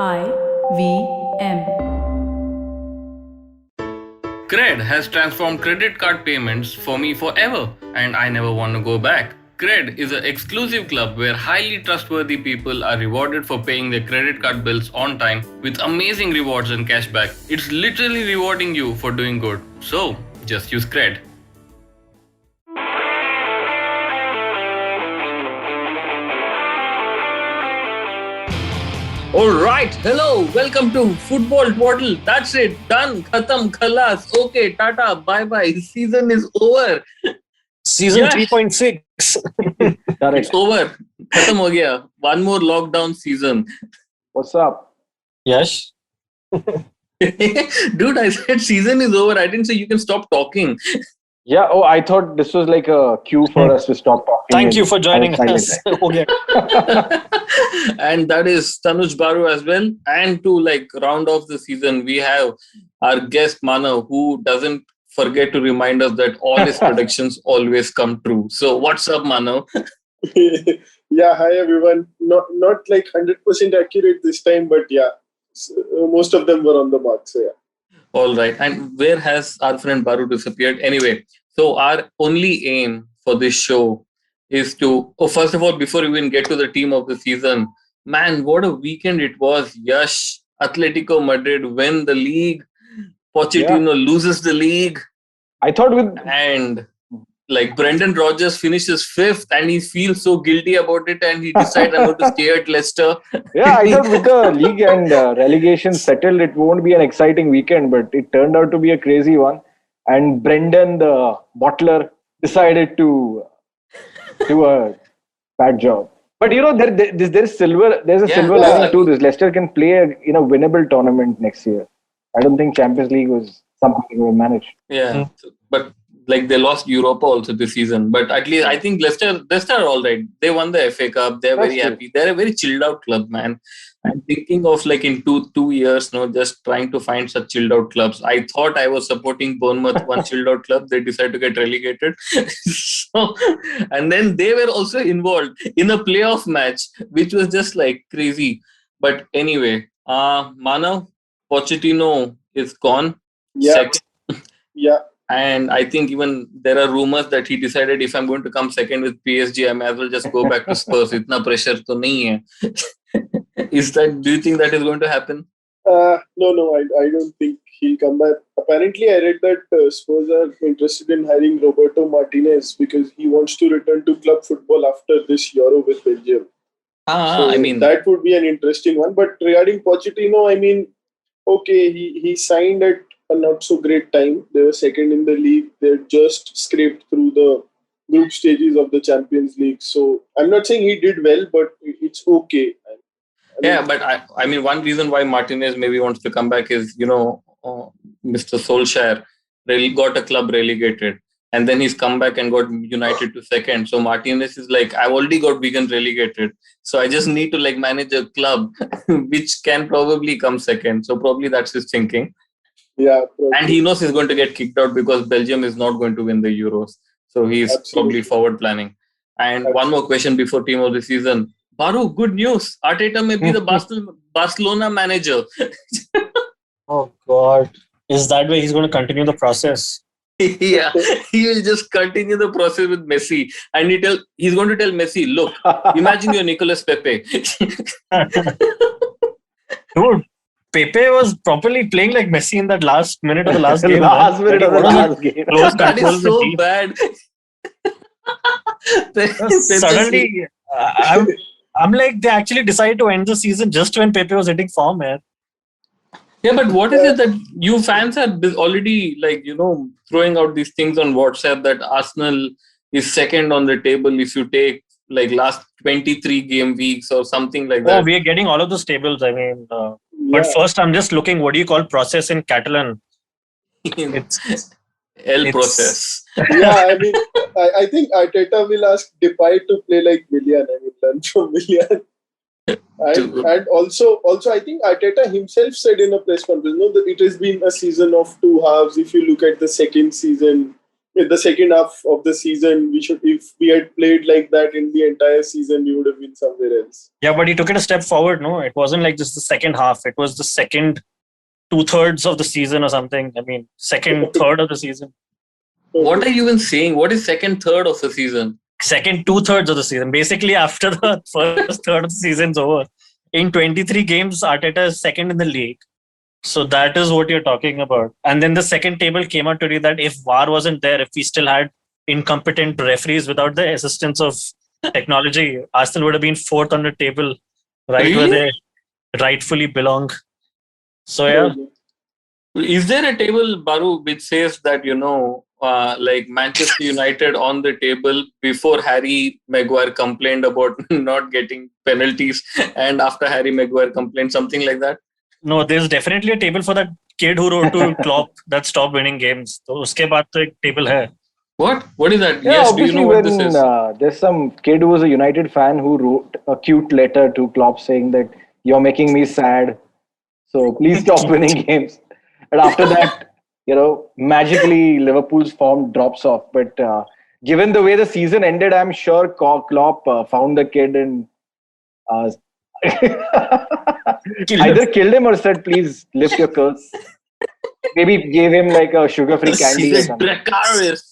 IVM. Cred has transformed credit card payments for me forever, and I never want to go back. Cred is an exclusive club where highly trustworthy people are rewarded for paying their credit card bills on time with amazing rewards and cashback. It's literally rewarding you for doing good. So, just use Cred. Alright, hello, welcome to Football Twaddle. That's it, done, khatam, khalas. Okay, tata, bye bye. Season is over. Season Yeah. 3.6. It's over. Khatam ho gaya. One more lockdown season. What's up? Yes. Dude, I said season is over. I didn't say you can stop talking. Yeah. Oh, I thought this was like a cue for us to stop talking. Thank you for joining I us. was silent. हो गया. And that is Tanuj Baru as well. And to round off the season, we have our guest Manav, who doesn't forget to remind us that all his predictions always come true. So what's up, Manav? Yeah, hi everyone. Not like 100% accurate this time, but yeah, most of them were on the mark. So yeah. All right. And where has our friend Baru disappeared? Anyway, so our only aim for this show is to, first of all, before we even get to the team of the season, man, what a weekend it was. Yash, Atletico Madrid win the league. Pochettino loses the league. I thought with And Brendan Rodgers finishes fifth and he feels so guilty about it and he decides I'm going to stay at Leicester. I thought with the league and relegation settled, it won't be an exciting weekend, but it turned out to be a crazy one. And Brendan, the bottler, decided to do a bad job. But there's a silver lining to this. Leicester can play in a winnable tournament next year. I don't think Champions League was something they will manage. Yeah, but they lost Europa also this season. But at least I think Leicester are all right. They won the FA Cup. They're That's very true. happy. They're a very chilled out club, man. I'm thinking of in two years, just trying to find such chilled out clubs. I thought I was supporting Bournemouth, one chilled out club. They decided to get relegated. And then they were also involved in a playoff match, which was just crazy. But anyway, Manav, Pochettino is gone. Yeah. Second. Yeah. And I think even there are rumors that he decided if I'm going to come second with PSG, I may as well just go back to Spurs. Itna pressure to nahi hai. Do you think that is going to happen? No, I don't think he'll come back. Apparently, I read that Spurs are interested in hiring Roberto Martinez because he wants to return to club football after this Euro with Belgium. So that would be an interesting one. But regarding Pochettino, okay, he signed at a not so great time. They were second in the league. They just scraped through the group stages of the Champions League. So I'm not saying he did well, but it's okay. But I mean, one reason why Martinez maybe wants to come back is, Mr. Solskjaer really got a club relegated. And then he's come back and got United to second. So Martinez is I've already got Wigan relegated. So I just need to manage a club which can probably come second. So probably that's his thinking. Yeah. Probably. And he knows he's going to get kicked out because Belgium is not going to win the Euros. So he's probably forward planning. And one more question before team of the season. Baru, good news. Arteta may be the Barcelona manager. Oh God. Is that way he's going to continue the process? Yeah, he will just continue the process with Messi. And he's going to tell Messi, look, imagine you're Nicolas Pepe. Dude, Pepe was properly playing like Messi in that last minute of the last game. Last minute of the last game. Close That control is so with bad. Suddenly, I'm like, they actually decided to end the season just when Pepe was hitting form, man. Yeah, but what is it that you fans are already throwing out these things on WhatsApp that Arsenal is second on the table if you take last 23 game weeks or something like that? Oh, we are getting all of those tables. But first I'm just looking, what do you call process in Catalan? El process. Yeah, I think Arteta will ask Depay to play like Willian. Learn from Willian. And also, I think Arteta himself said in a press conference, that it has been a season of two halves. If you look at the second season, in the second half of the season, if we had played like that in the entire season, we would have been somewhere else. Yeah, but he took it a step forward. No, it wasn't like just the second half. It was the second 2/3 of the season or something. I mean, second third of the season. What are you even saying? What is second third of the season? Second 2/3 of the season. Basically, after the first third of the season's over, in 23 games, Arteta is second in the league. So that is what you're talking about. And then the second table came out today that if VAR wasn't there, if we still had incompetent referees without the assistance of technology, Arsenal would have been fourth on the table, right Really? where they rightfully belong. So yeah, Is there a table, Baru, which says that, like Manchester United on the table before Harry Maguire complained about not getting penalties, and after Harry Maguire complained, something like that? no, there's definitely a table for that kid who wrote to Klopp that stopped winning games. So uske baad to ek table hai. What? What is that? Yeah, Yes, do you obviously know what this when is? there's some kid who was a United fan who wrote a cute letter to Klopp saying that you're making me sad, so please stop winning games. And after that, magically Liverpool's form drops off. But given the way the season ended, I'm sure Klopp found the kid and either killed him or said, please lift your curse. Maybe gave him like a sugar-free candy or He's something. Dracarys.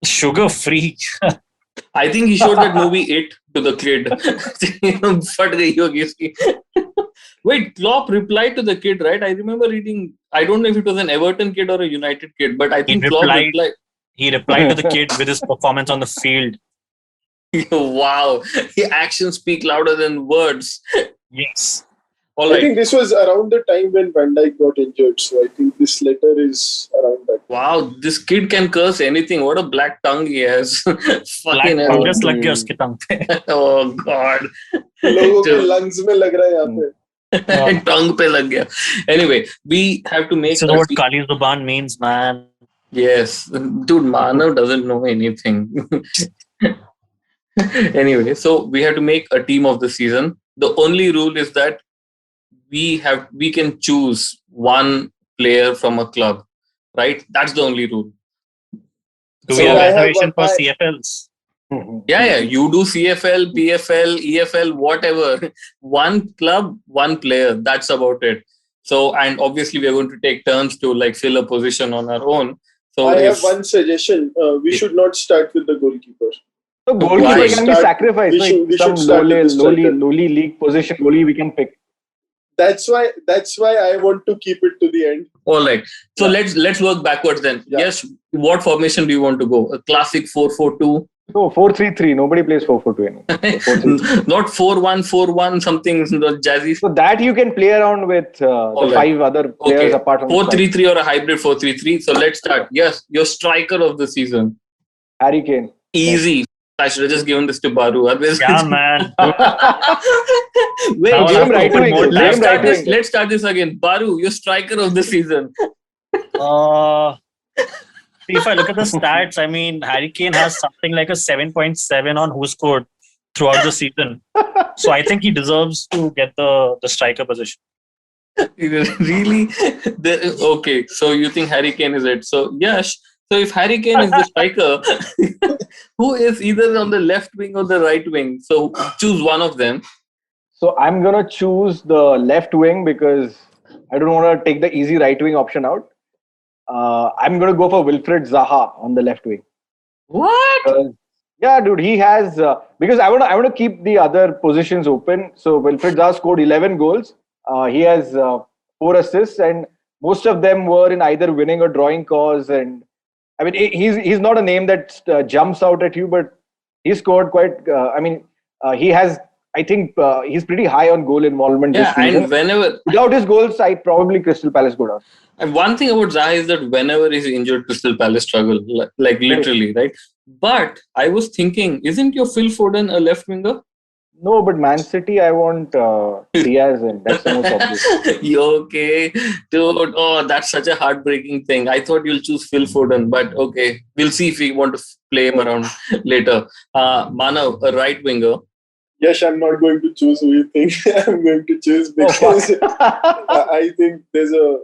Sugar free. I think he showed that movie It to the kid. फट गई होगी उसकी. Wait, Klopp replied to the kid, right? I remember reading. I don't know if it was an Everton kid or a United kid, but I think Klopp replied. He replied to the kid with his performance on the field. Wow, actions speak louder than words. Yes. All I right. think this was around the time when Van Dijk got injured, so I think this letter is around that. Wow, this kid can curse anything. What a black tongue he has. Black Fucking hell. fungus लग गया उसके tongue पे. Oh God. लोगों के lungs में लग रहा है यहाँ पे. Tongue पे लग गया. Anyway, we have to make. This is what Kali Zuban means, man. Yes, dude, Manav doesn't know anything. Anyway, so we have to make a team of the season. The only rule is that we can choose one player from a club, right? That's the only rule. Do So we have I have reservation for one- CFLs? Yeah, you do CFL, PFL, EFL, whatever. One club, one player. That's about it. So, and obviously we are going to take turns to like fill a position on our own. So I have one suggestion. We should not start with the goalkeeper. So goalkeeper Why? can be sacrificed. We Like should some start with the striker. lowly league position goalie we can pick. That's why I want to keep it to the end. all right. So let's work backwards then. Yeah. Yes. What formation do you want to go? A classic 4-4-2? No, 4-3-3. Nobody plays 4-4-2 anymore. 4-3-3. Not 4-1-4-1, something jazzy. So that you can play around with the right. 5 other players apart from 4-3-3 or a hybrid 4-3-3. So let's start. Yes, your striker of the season. Harry Kane. Easy. I should have just given this to Baru. Yeah, man. Wait, Now Game I'll right put wing. more let's Game start right this. wing. Let's start this again. Baru, your striker of the season. If I look at the stats, I mean, Harry Kane has something like a 7.7 on Who Scored throughout the season. So I think he deserves to get the striker position. Really? Okay, so you think Harry Kane is it? So yes. So if Harry Kane is the striker, who is either on the left wing or the right wing? So choose one of them. So I'm going to choose the left wing because I don't want to take the easy right wing option out. I'm going to go for Wilfred Zaha on the left wing. What? Yeah, dude, he has because I want to keep the other positions open. So Wilfred Zaha scored 11 goals. He has 4 assists, and most of them were in either winning or drawing cause. And I mean, he's not a name that jumps out at you, but he scored quite. He has. I think he's pretty high on goal involvement this Yeah, season. and whenever Without his goals, I probably Crystal Palace go down. and one thing about Zaha is that whenever he's injured, Crystal Palace struggle, like literally, right? But I was thinking, isn't your Phil Foden a left winger? No, but Man City, I want Diaz, and that's the most obvious. You okay, dude? Oh, that's such a heartbreaking thing. I thought you'll choose Phil Foden, but okay, we'll see if we want to play him around later. Manav, a right winger. Yes, I'm not going to choose who you think I'm going to choose because I think there's a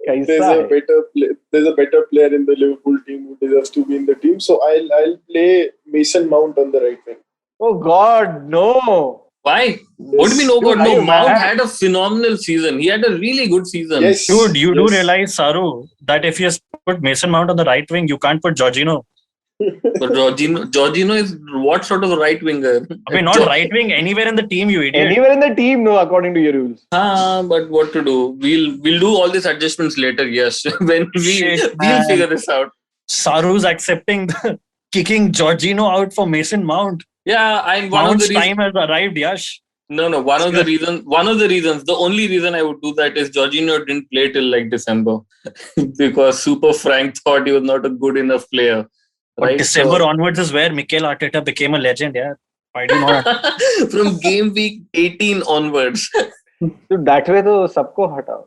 better player in the Liverpool team who deserves to be in the team. So I'll play Mason Mount on the right wing. Oh God, no! Why? What do you mean? Oh God, Dude, are no. you Mount mad? had a phenomenal season. He had a really good season. Yes, Dude, you do yes. realize, Saru, that if you put Mason Mount on the right wing, you can't put Jorginho. But Jorginho is what sort of a right winger? I mean, not right wing, anywhere in the team, you idiot. Anywhere in the team, no, according to your rules. But what to do? We'll do all these adjustments later. Yes, when Shit, we'll man. figure this out. Saru's accepting kicking Jorginho out for Mason Mount. Yeah, and one Mount's of the time has arrived, Yash. No. One of the reasons, the only reason I would do that is Jorginho didn't play till like December because Super Frank thought he was not a good enough player. But Right? December onwards is where Mikel Arteta became a legend, yeah. Why do you know that? From game week 18 onwards. So that way, to sabko hatao.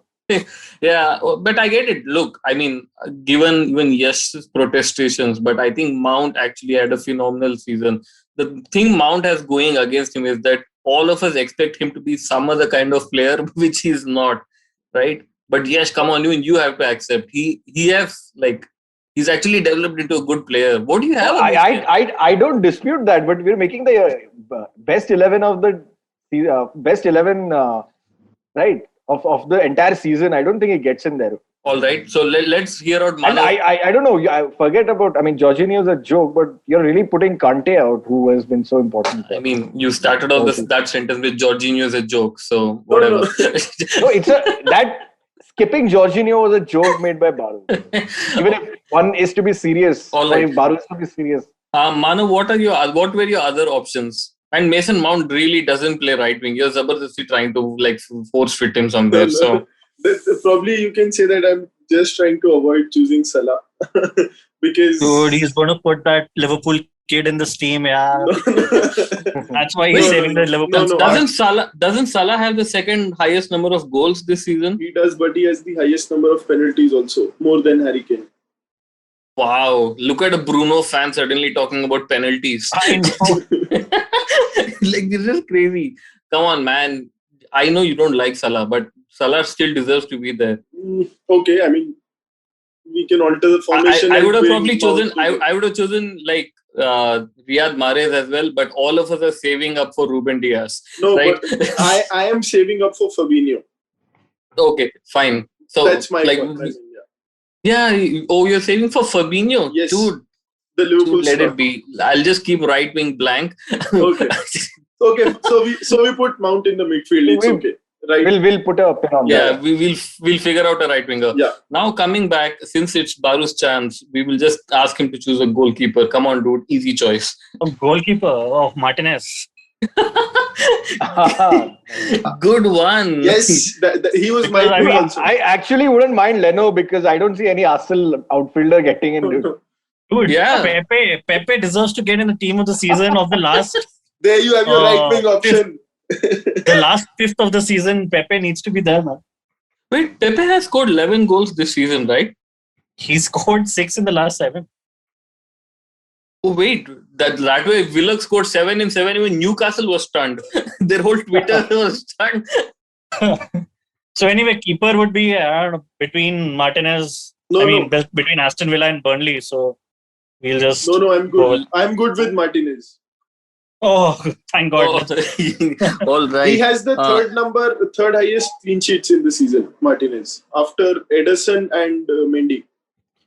Yeah, but I get it. Look, I mean, given even Yash's protestations, but I think Mount actually had a phenomenal season. The thing Mount has going against him is that all of us expect him to be some other kind of player, which he's not, right? But Yash, come on, even you have to accept he has he's actually developed into a good player. What do you have? I don't dispute that, but we're making the best 11 of the best 11, right, of the entire season. I don't think it gets in there. All right, so let's hear out And Manu. I don't know. I forget about. I mean, Jorginho is a joke, but you're really putting Kante out, who has been so important. I mean, you started off that sentence with Jorginho is a joke, so No, whatever. no. No, that skipping Jorginho was a joke made by Baru. Even if one is to be serious, All or right. if Baru is to be serious. Manu, what were your other options? And Mason Mount really doesn't play right wing. You're Zabardasti trying to force fit him somewhere. No, So probably you can say that I'm just trying to avoid choosing Salah because Dude, he's going to put that Liverpool kid in this team, yeah. That's why he's saving the Liverpool squad. doesn't Salah have the second highest number of goals this season? he does, but he has the highest number of penalties also, more than Harry Kane. Wow, look at a Bruno fan suddenly talking about penalties. I know. This is crazy. Come on, man. I know you don't like Salah, but Salah still deserves to be there. Okay, I mean, we can alter the formation. I would have and probably bring chosen. Mount I would have chosen Riyad Mahrez as well, but all of us are saving up for Ruben Diaz. No, right? but I am saving up for Fabinho. Okay, fine. So That's my point. you're saving for Fabinho, Yes. dude. The Liverpool Let slot. it be. I'll just keep right wing blank. Okay. Okay, so we put Mount in the midfield. It's okay, right? We'll put a pin on Yeah, that. we'll figure out a right winger. Yeah. Now coming back, since it's Baru's chance, we will just ask him to choose a goalkeeper. Come on, dude, easy choice. Goalkeeper of Martinez. Good one. Yes, he was my Because pick I also. I actually wouldn't mind Leno because I don't see any Arsenal outfielder getting in. Dude, Yeah. Pepe deserves to get in the team of the season of the last There you have your right wing option. the last fifth of the season. Pepe needs to be there, man. Wait, Pepe has scored 11 goals this season, right? He scored 6 in the last 7. Oh wait, that way Willock scored 7 in 7. Even Newcastle was stunned. Their whole Twitter was stunned. So anyway, keeper would be I don't know, between Martinez. Between Aston Villa and Burnley. So we'll just. No, I'm Go good. I'm good with Martinez. Oh, thank God. All right. He has the third highest clean sheets in the season, Martinez, after Ederson and Mendy.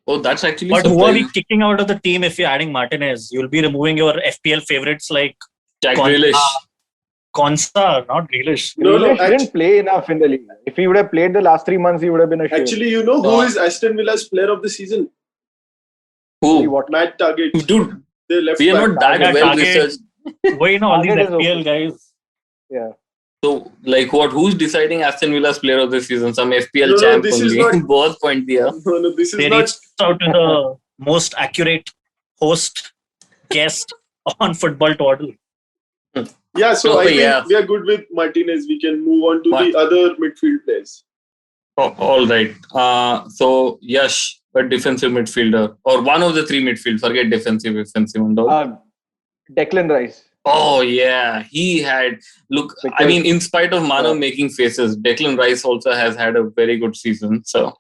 Oh, that's actually. But who are we surprising. kicking out of the team if you're adding Martinez? You'll be removing your FPL favorites like Jack Con- Grealish. Konsa, not Grealish. No, Grealish actu- didn't play enough in the league. If he would have played the last 3 months, he would have been a shame. Actually, you know who is Aston Villa's player of the season? Who? Matt Target. Dude, They left we are not that Target. well researched. Why all these Target is FPL okay. guys? Yeah. So, what? Who's deciding Aston Villa's player of the season? Some FPL No, champ this is only. not- Both point there. No, this is They not. reached out to the most accurate host guest on Football Twaddle. Yeah, so Oh, I think yeah. we are good with Martinez. We can move on to What? the other midfield players. Oh, all right. So Yash, a defensive midfielder, or one of the three midfield. Forget defensive, offensive, and all. Declan Rice. Oh yeah, he had look. I Because- mean, in spite of Mano Yeah. making faces, Declan Rice also has had a very good season. So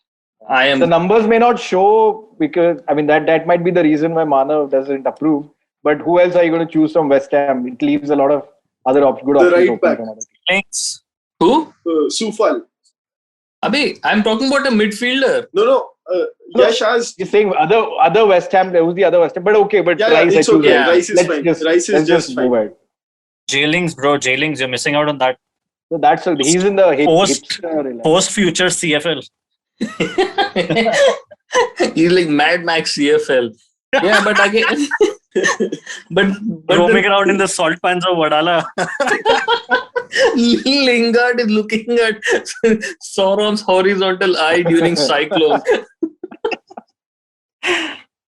I The am. numbers may not show because I mean that might be the reason why Manav doesn't approve. But who else are you going to choose from West Ham? It leaves a lot of other good The options right open back. from other teams. Links. Who? Sufal. Abhi, I'm talking about a midfielder. No. Yash asked. He's saying other West Ham. Who's the other West Ham? But okay, but Yeah, Rice, I it's choose okay. Yeah. Rice is Let's fine. just- Rice is let's just move fine. ahead. Jailings, bro. Jailings, you're missing out on that. So that's he's in the Post- hipster. Post-future CFL. He's like Mad Max CFL. Yeah, but again, but Roaming around in the salt pans of Wadala. Lingard is looking at Sauron's horizontal eye during cyclone.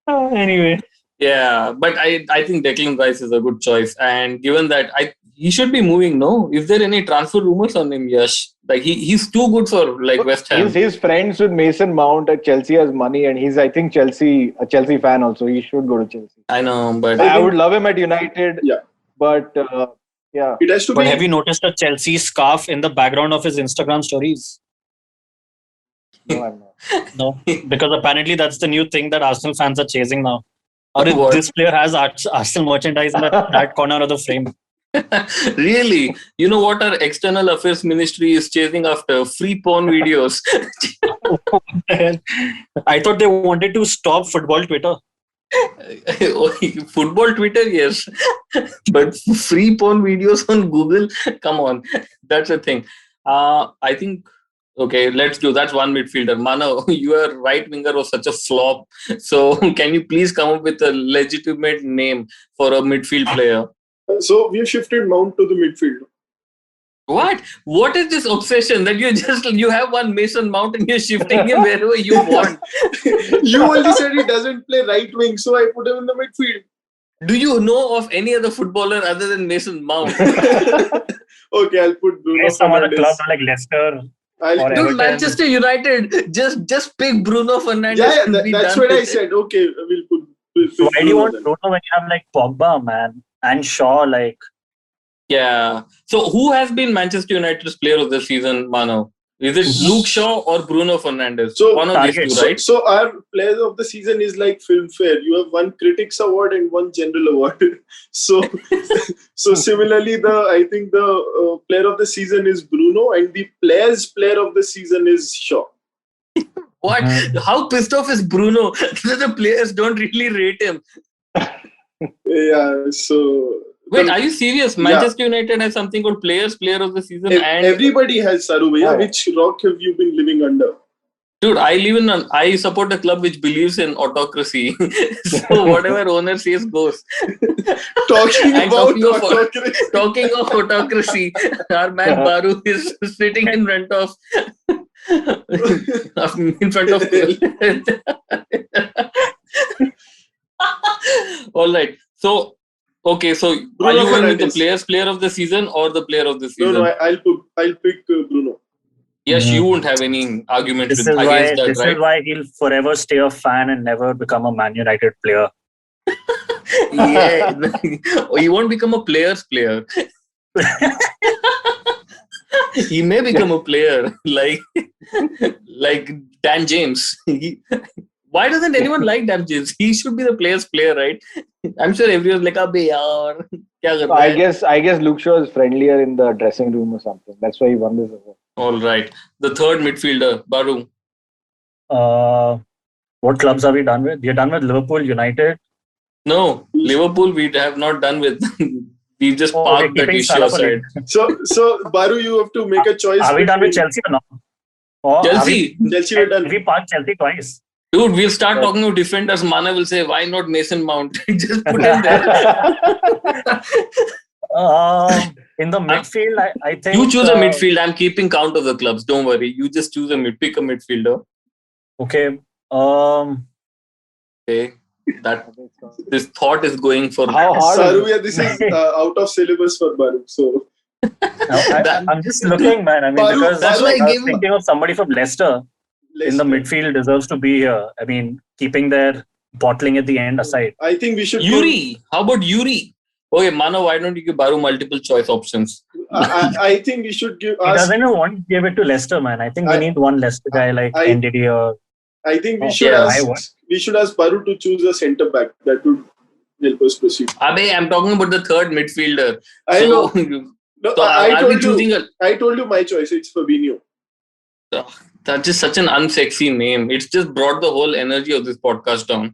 Anyway. Yeah, but I think Declan Rice is a good choice, and given that he should be moving. No, is there any transfer rumors on him? Yash, like he's too good for like West Ham. He's friends with Mason Mount at Chelsea, has money, and he's I think a Chelsea fan also. He should go to Chelsea. I know, but I would love him at United. Yeah. But yeah. It has to But be. have you noticed a Chelsea scarf in the background of his Instagram stories? No, I'm not. No, because apparently that's the new thing that Arsenal fans are chasing now. Or if What? this player has Arsenal merchandise in that corner of the frame. really, you know what our external affairs ministry is chasing after? Free porn videos. I thought they wanted to stop football Twitter. Football Twitter, yes, but free porn videos on Google, come on, that's a thing. I think okay, let's do that's one midfielder. Mano, your right winger was such a flop, so can you please come up with a legitimate name for a midfield player? So we have shifted Mount to the midfield. What is this obsession that you have one Mason Mount and you're shifting him wherever you want? You only said he doesn't play right wing, so I put him in the midfield. Do you know of any other footballer other than Mason Mount? Okay, I'll put Bruno There's some other Fernandes. clubs like Leicester. I'll, or Dude, Everton. Manchester United, just pick Bruno Fernandes. yeah, and be that's done what I with it. said. Okay, we'll put. Why do you want then. Bruno when you have like Pogba, man, and Shaw? Like, Yeah. So who has been Manchester United's player of the season, Mano? Is it Luke Shaw or Bruno Fernandes? So- One of these Target. two, right? So our player of the season is like Filmfare. You have one critics award and one general award. so similarly, I think the player of the season is Bruno, and the player's player of the season is Shaw. What? How pissed off is Bruno that the players don't really rate him? Yeah. So Wait, are you serious? Manchester United has something called player of the season, and everybody has Saru Bhaiya. Yeah. Which rock have you been living under? dude, I support a club which believes in autocracy. So whatever owner says goes. Talking And about talking of- autocracy. Talking of autocracy, our man Baru is sitting in front of all right. So okay, so Bruno are you going with the Fernandes. player of the season or the player of the No, season? I'll pick Bruno. Yes, No. you won't have any argument this with, is why against that, this right? is why he'll forever stay a fan and never become a Man United player. Yeah, he won't become a player's player. He may become a player like Dan James. Why doesn't anyone like Dan James? He should be the player's player, right? I'm sure everyone's like, "Abhi yaar, kya kar So raha hai?" I guess Luke Shaw is friendlier in the dressing room or something. That's why he won this award. All right, the third midfielder, Baru. What clubs are we done with? We're done with Liverpool, United. No, Liverpool. We have not done with. We just Oh, parked we're that keeping issue Salah for aside. So Baru, you have to make a choice. Are we done with between- Chelsea or not? Or are Chelsea, Chelsea were we, done. we parked Chelsea twice. dude. We'll start Yeah. talking about defenders. Mana will say, "Why not Mason Mount? Just put him there." In the midfield, I think You choose a midfield. I'm keeping count of the clubs. Don't worry. You just choose pick a midfielder. Okay. Okay. That this thought is going for How hard is Saru, it? yeah, this is out of syllabus for Baru. So I'm just looking, man. I mean, Baru- because That's why I I was gave him- thinking of somebody from Leicester in the midfield deserves to be here. I mean, keeping their bottling at the end aside. I think we should. Yuri. How about Yuri? Okay, Mano, why don't you give Baru multiple choice options? I think we should He doesn't even want to give it to Leicester, man. I think we need one Leicester guy like NDD or. I think we Oh, should yeah, ask Baru to choose a centre back. That would help us proceed. Abe, I'm talking about the third midfielder. I know. No, So I are we told choosing you. I told you my choice. It's Fabinho. That's just such an unsexy name. It's just brought the whole energy of this podcast down.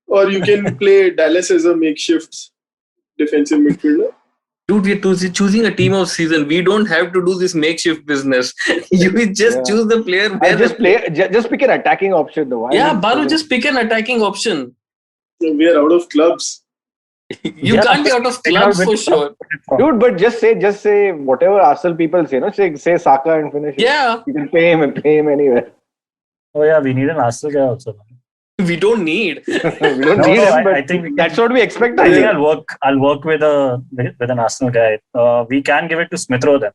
Or you can play Dallas as a makeshift defensive midfielder. Dude, we're choosing a team of season. We don't have to do this makeshift business. You just choose the player. Just pick an attacking option though. Baru, just pick an attacking option. We are out of clubs. You can't be out of clubs for sure. Dude, but just say whatever Arsenal people say, no? Say Saka and finish it. Yeah. You can pay him anywhere. Oh yeah, we need an Arsenal guy also. We don't need. We don't need him, but I think that's what we expect. I think I'll work with an Arsenal guy. We can give it to Smith Rowe then.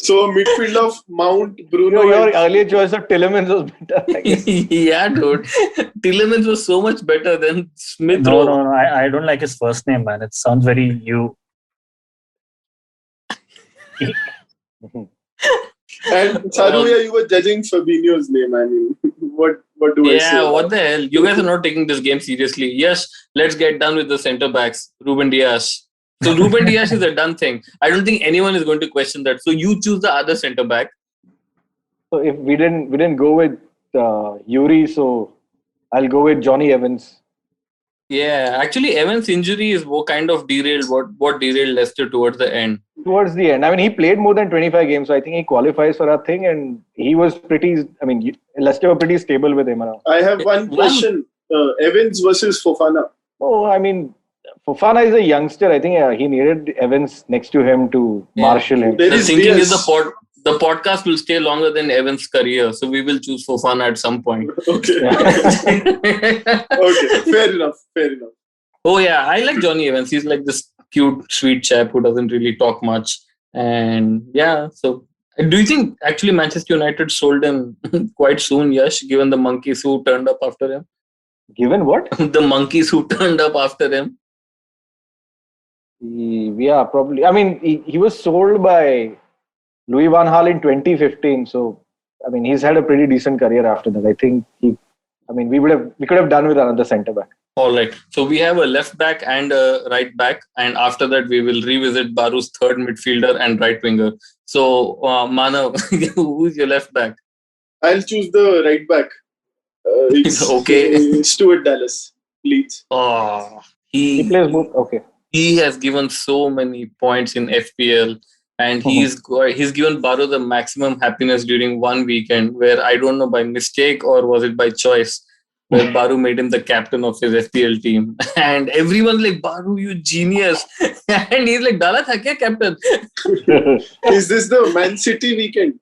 So a midfield of Mount, Bruno. Your earlier choice of Tielemans was better. Yeah, dude. Tielemans was so much better than Smith Rowe. No. I don't like his first name, man. It sounds very you. And Saruya, you were judging Fabinho's name. I mean, what do I say? Yeah, what the hell? You guys are not taking this game seriously. Yes, let's get done with the centre backs. Ruben Dias. So Ruben Dias is a done thing. I don't think anyone is going to question that. So you choose the other centre back. So if we didn't go with Yuri, so I'll go with Johnny Evans. Yeah, actually, Evans' injury is what kind of derailed what derailed Leicester towards the end. Towards the end, I mean, he played more than 25 games, so I think he qualifies for our thing, and he was pretty. I mean, Leicester were pretty stable with him around. I have one question: Evans versus Fofana. Oh, I mean, Fofana is a youngster. I think he needed Evans next to him to marshal him. The thinking is the podcast will stay longer than Evans' career, so we will choose Fofana at some point. Okay. Okay. Fair enough. Oh yeah, I like Johnny Evans. He's like this cute, sweet chap who doesn't really talk much. And yeah, so do you think actually Manchester United sold him quite soon, Yash, given the monkeys who turned up after him? Given what? The monkeys who turned up after him. Yeah, probably. I mean, he was sold by Louis van Gaal in 2015. So, I mean, he's had a pretty decent career after that. I think we could have done with another centre back. All right. So we have a left back and a right back, and after that we will revisit Baru's third midfielder and right winger. So, Manav, who's your left back? I'll choose the right back. It's okay. Stuart Dallas, Leeds. Oh, he plays both. Okay. He has given so many points in FPL, and he's given Baru the maximum happiness during one weekend, where I don't know by mistake or was it by choice, where Baru made him the captain of his FPL team, and everyone's like, "Baru, you genius!" And he's like, "Dala tha kya captain?" Is this the Man City weekend?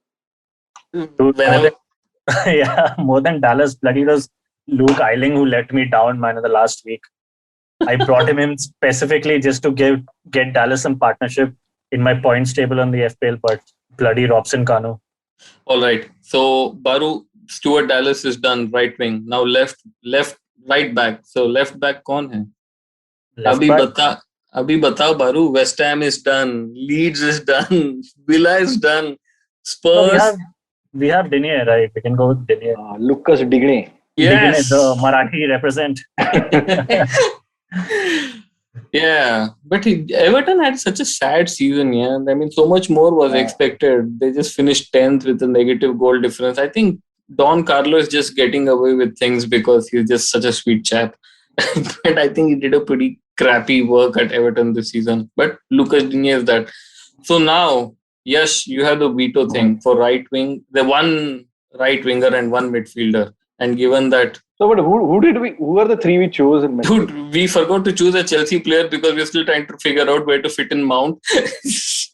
Yeah, more than Dallas. Bloody was Luke Ayling who let me down, man, in the last week. I brought him in specifically just to get Dallas some partnership in my points table on the FPL, but bloody Robson Kanu. All right. So Baru, Stuart Dallas is done, right wing. Now right back. So left back कौन है? अभी बताओ Baru. West Ham is done. Leeds is done. Villa is done. Spurs. No, we have Digne, right? We can go with Digne. Lucas Digne. Yes. Digne, the Marathi represent. Yeah, but Everton had such a sad season. Yeah, I mean, so much more was expected. They just finished 10th with a negative goal difference. I think Don Carlo is just getting away with things because he's just such a sweet chap. But I think he did a pretty crappy work at Everton this season. But Lucas Digne is that. So now, Yash, you have the veto thing for right wing. The one right winger and one midfielder. And given that. So, but who are the three we chose in midfield? Dude, we forgot to choose a Chelsea player because we're still trying to figure out where to fit in Mount.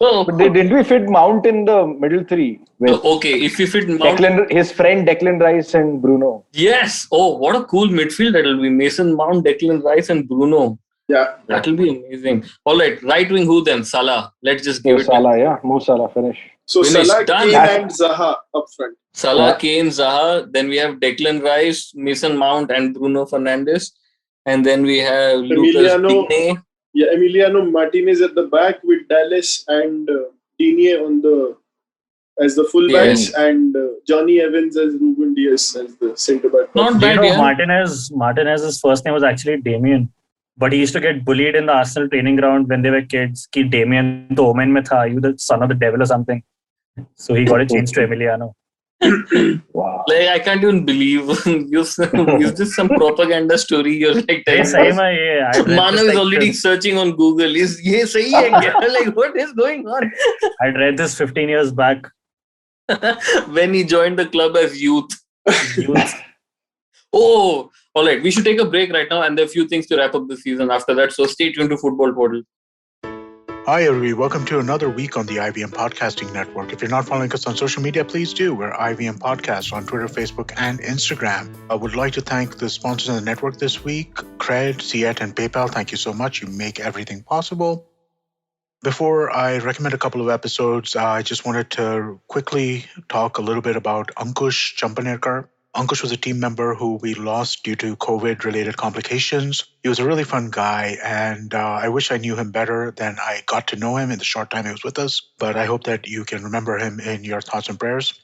But didn't we fit Mount in the middle three? Okay, if we fit Mount... his friend Declan Rice and Bruno. Yes! Oh, what a cool midfield that will be. Mason Mount, Declan Rice and Bruno. Yeah. That will be amazing. All right, right wing who then? Salah. Let's just give it. Salah, yeah. Mo Salah, finish. So Finish, Salah, done. Kane and Zaha up front. Salah, Yeah. Kane, Zaha. Then we have Declan Rice, Mason Mount, and Bruno Fernandes. And then we have Lucas Emiliano. Digne. Yeah, Emiliano Martinez at the back with Dallas and Digne as the fullbacks, Yes. and Johnny Evans as Ruben Diaz as the centre back. Not Do you bad, know yeah. Martinez's first name was actually Damien, but he used to get bullied in the Arsenal training ground when they were kids. Ki Damien to Omen mein tha, you the son of the devil or something. So he got it changed to Emiliano. Wow. Like, I can't even believe is this some propaganda story you're like Hey, telling sahi us? mein ye, I read this Manav is like already this- searching on Google. Is ye sahi hai kya? Like, what is going on? I'd read this 15 years back. When he joined the club as youth. Youth. Oh, all right. We should take a break right now, and there are a few things to wrap up the season after that. So stay tuned to Football Portal. Hi, everybody. Welcome to another week on the IVM Podcasting Network. If you're not following us on social media, please do. We're IVM Podcast on Twitter, Facebook, and Instagram. I would like to thank the sponsors of the network this week, Cred, Ciet, and PayPal. Thank you so much. You make everything possible. Before I recommend a couple of episodes, I just wanted to quickly talk a little bit about Ankush Champanerkar. Ankush was a team member who we lost due to COVID-related complications. He was a really fun guy, and I wish I knew him better than I got to know him in the short time he was with us. But I hope that you can remember him in your thoughts and prayers.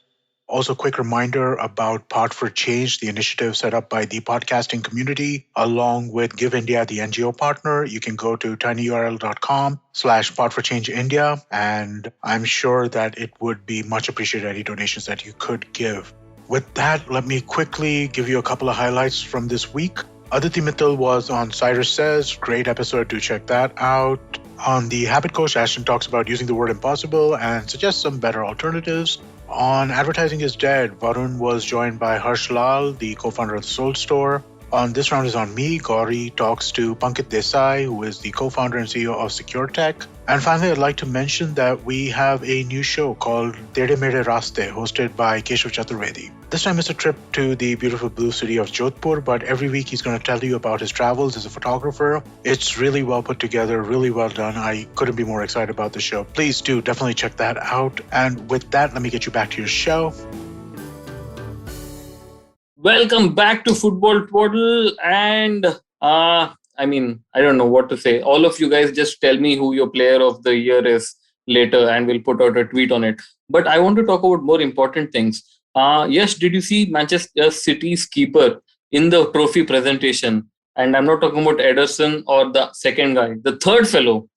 Also, quick reminder about Pod for Change, the initiative set up by the podcasting community, along with Give India, the NGO partner. You can go to tinyurl.com/podforchangeindia, and I'm sure that it would be much appreciated any donations that you could give. With that, let me quickly give you a couple of highlights from this week. Aditi Mittal was on Cyrus Says. Great episode, do check that out. On the Habit Coach, Ashton talks about using the word impossible and suggests some better alternatives. On Advertising is Dead, Varun was joined by Harsh Lal, the co-founder of the Soul Store. On This Round is on Me, Gauri talks to Pankit Desai, who is the co-founder and CEO of Secure Tech. And finally, I'd like to mention that we have a new show called Tede Mere Raste, hosted by Keshav Chaturvedi. This time it's a trip to the beautiful blue city of Jodhpur, but every week he's going to tell you about his travels as a photographer. It's really well put together, really well done. I couldn't be more excited about the show. Please do definitely check that out. And with that, let me get you back to your show. Welcome back to Football Portal. And I don't know what to say. All of you guys just tell me who your player of the year is later, and we'll put out a tweet on it. But I want to talk about more important things. Yes, did you see Manchester City's keeper in the trophy presentation? And I'm not talking about Ederson or the second guy, the third fellow,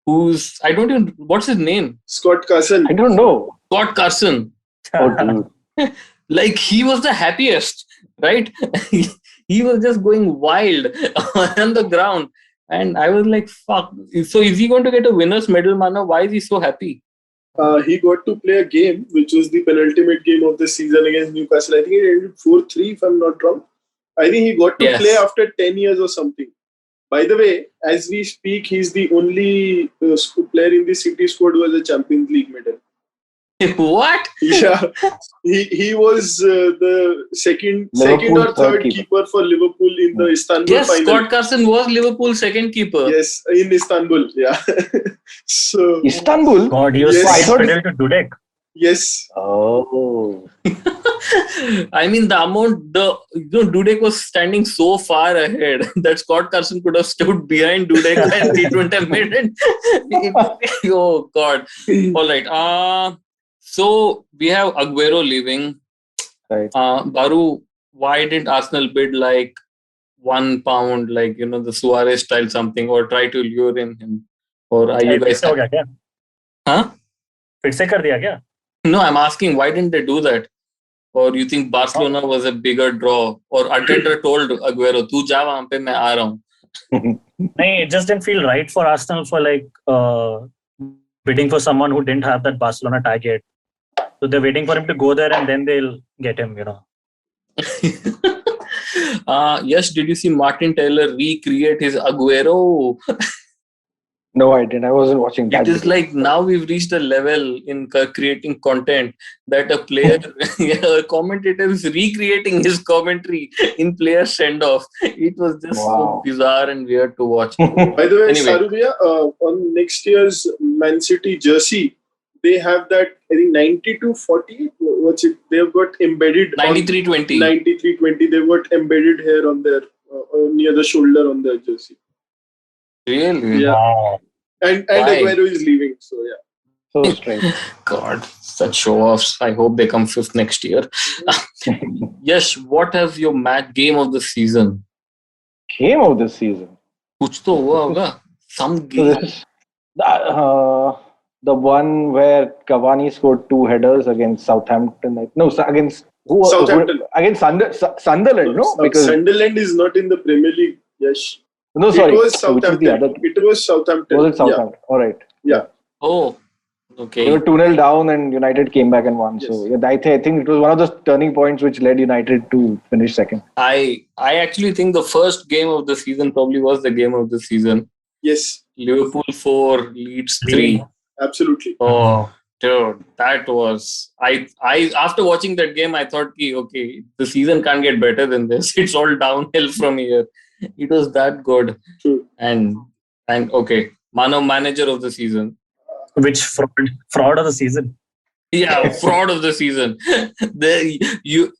what's his name? Scott Carson. I don't know. Scott Carson. Oh, dude. Like, he was the happiest, right? He was just going wild on the ground. And I was like, fuck. So is he going to get a winner's medal, Manav? Why is he so happy? He got to play a game, which was the penultimate game of the season against Newcastle. I think it ended 4-3, if I'm not wrong. I think he got to Yes. play after 10 years or something. By the way, as we speak, he's the only player in the City squad who has a Champions League medal. What? Yeah, he was the second Liverpool or third third keeper for Liverpool in the Istanbul Yes, final. Scott Carson was Liverpool's second keeper. Yes, in Istanbul. Yeah. So Istanbul? God, he was Yes. so I thought- infidel to Dudek. yes, Oh. I mean, the amount, Dudek was standing so far ahead that Scott Carson could have stood behind Dudek and it wouldn't have made it. Oh, God. All right. So we have Aguero leaving. Right. Baru, why didn't Arsenal bid like £1, like, the Suarez style something, or try to lure in him? Or are you फिर guys... से हो गया क्या? Huh? फिर से कर दिया क्या? No, I'm asking, why didn't they do that? Or you think Barcelona was a bigger draw? Or Arteta told Aguero, "Tu ja wahan pe, main aa raha hoon." No, it just didn't feel right for Arsenal for bidding for someone who didn't have that Barcelona tag yet. So they're waiting for him to go there and then they'll get him, Yes, did you see Martin Taylor recreate his Aguero? No, I didn't. I wasn't watching that. It is like now we've reached a level in creating content that a player, a commentator is recreating his commentary in player send off. It was just so Wow. bizarre and weird to watch. By the way, Anyway. Sarubhaiya, on next year's Man City jersey, they have that, I think 92-40. What's it? They've got embedded 93-20. 93-20. They've got embedded here on their near the shoulder on their jersey. Really? Yeah. Wow. And Why? Aguero is leaving. So yeah. So strange. God, such show-offs. I hope they come fifth next year. Yes, what has your game of the season? Game of this season. कुछ तो हुआ होगा. Some So game. this is the one where Cavani scored 2 headers against Southampton. No, against Southampton. Against Sunderland. No, because Sunderland is not in the Premier League. Yes. no, sorry. It was So which is the Southampton. other? It was Southampton. Was it Southampton? All right. Oh, They okay. were 2-0 down and United came back and won. So Yes. yeah, I think it was one of the turning points which led United to finish second. I actually think the first game of the season probably was the game of the season. Yes. Liverpool 4, Leeds 3. Absolutely. Oh, Dude, that was I after watching that game, I thought, okay, the season can't get better than this. It's all downhill from here. It was that good. True. And okay, Mano, manager of the season. which fraud of the season? Yeah, fraud of the season. You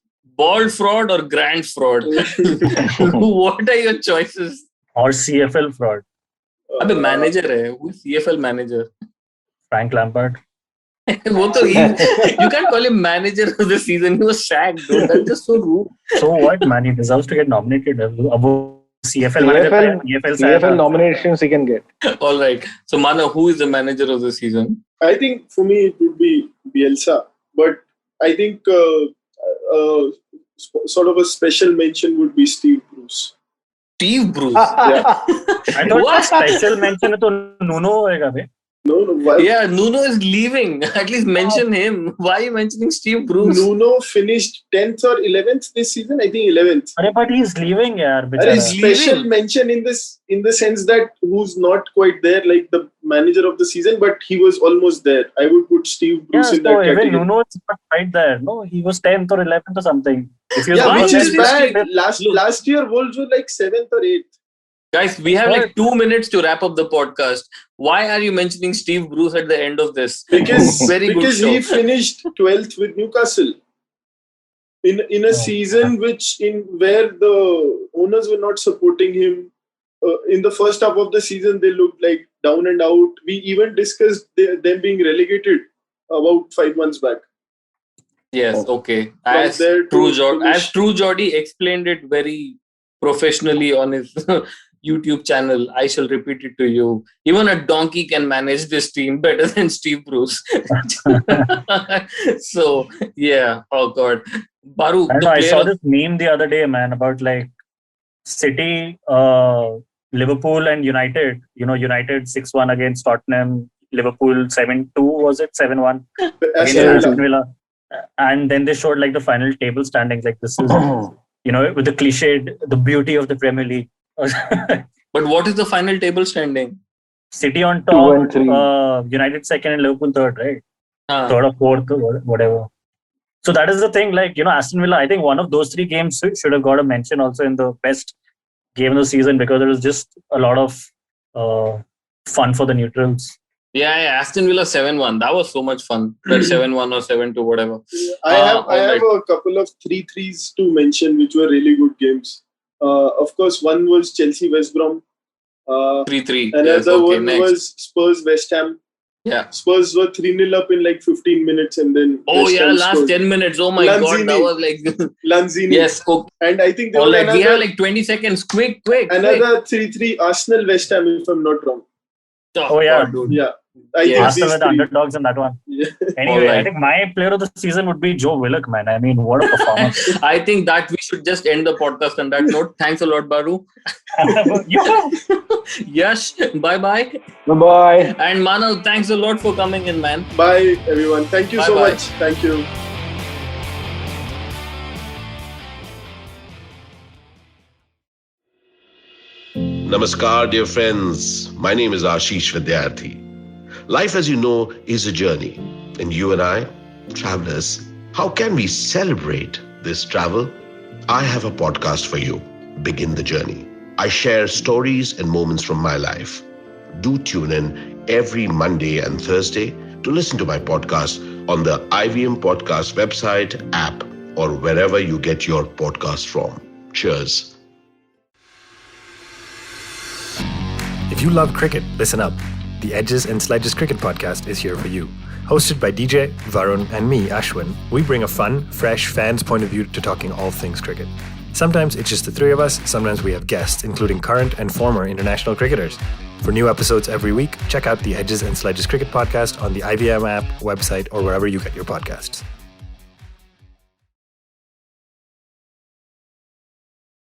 bald fraud or grand fraud? What are your choices? Or CFL fraud? अबे manager है. Who is CFL manager? Frank Lampard. वो तो you can't call him manager of the season. He was sacked, dude. That's just so rude. So what, man? He deserves to get nominated. अब वो CFL manager है, EFL से CFL आया था. nominations he can get. All right. So, Mano, who is the manager of the season? I think for me it would be Bielsa, but I think sort of a special mention would be Steve Bruce. Steve Bruce. Yeah. I thought What? special mention है तो Nuno होएगा बे. No, why? Yeah, Nuno is leaving. At least mention him. Why are you mentioning Steve Bruce? Nuno finished 10th or 11th this season. I think 11th. अरे but he's leaving यार There बेचारा. is special mention in the sense that who's not quite there, like the manager of the season, but he was almost there. I would put Steve Yeah, Bruce in so that even category. Nuno is not right there. No, he was 10th or 11th or something. If he was Yeah, not which there, is he was bad. fifth. Last year, Wolves were like 7th or 8th. Guys, we have like 2 minutes to wrap up the podcast. Why are you mentioning Steve Bruce at the end of this? Because Very good because show. he finished 12th with Newcastle in a season where the owners were not supporting him. In the first half of the season, they looked like down and out. We even discussed them being relegated about 5 months back. Yes, okay. From As there to finish- True Geordie explained it very professionally on his YouTube channel. I shall repeat it to you. Even a donkey can manage this team better than Steve Bruce. So, yeah. Oh, God. Baru, I the know, I saw player- this meme the other day, man, about like City, Liverpool, and United. You know, United 6-1 against Tottenham. Liverpool 7-2, was it? 7-1 against Aston Villa. Aston Villa. And then they showed like the final table standings. Like this is, you know, with the cliched, the beauty of the Premier League. But what is the final table standing? City on 2 top, and 3. United second, and Liverpool third, right? Ah. Third or fourth, or whatever. So that is the thing. Like, you know, Aston Villa, I think one of those 3 games should have got a mention also in the best game of the season, because it was just a lot of fun for the neutrals. Yeah, Aston Villa 7-1. That was so much fun. That 7-1 or 7-2, whatever. I have a couple of 3-3s to mention, which were really good games. Of course, one was Chelsea West Brom. 3-3. Another Yes, okay, one next. was Spurs West Ham. Yeah. Spurs were 3-0 up in like 15 minutes, and then Oh, West yeah, Ham last scored. 10 minutes. Oh, my God. Lanzini. That was like... Lanzini. Yes, okay. And I think there All was right, we have another, like 20 seconds. Quick. another 3-3 Arsenal West Ham, if I'm not wrong. Oh, yeah. God, dude. Yeah. I Yeah. think Arsenal these were the 3. underdogs in that one. Yeah. Anyway, Alright. I think my player of the season would be Joe Willock, man. I mean, what a performance. I think that we should just end the podcast on that note. Thanks a lot, Baru. Yes, bye-bye. Bye-bye. And Manav, thanks a lot for coming in, man. Bye, everyone. Thank you so Bye-bye. much. Thank you. Namaskar, dear friends. My name is Ashish Vidyarthi. Life, as you know, is a journey. And you and I, travelers, how can we celebrate this travel? I have a podcast for you, Begin the Journey. I share stories and moments from my life. Do tune in every Monday and Thursday to listen to my podcast on the IVM Podcast website, app, or wherever you get your podcast from. Cheers. If you love cricket, listen up. The Edges and Sledges Cricket Podcast is here for you. Hosted by DJ, Varun, and me, Ashwin, we bring a fun, fresh fan's point of view to talking all things cricket. Sometimes it's just the three of us, sometimes we have guests, including current and former international cricketers. For new episodes every week, check out the Edges and Sledges Cricket Podcast on the IVM app, website, or wherever you get your podcasts.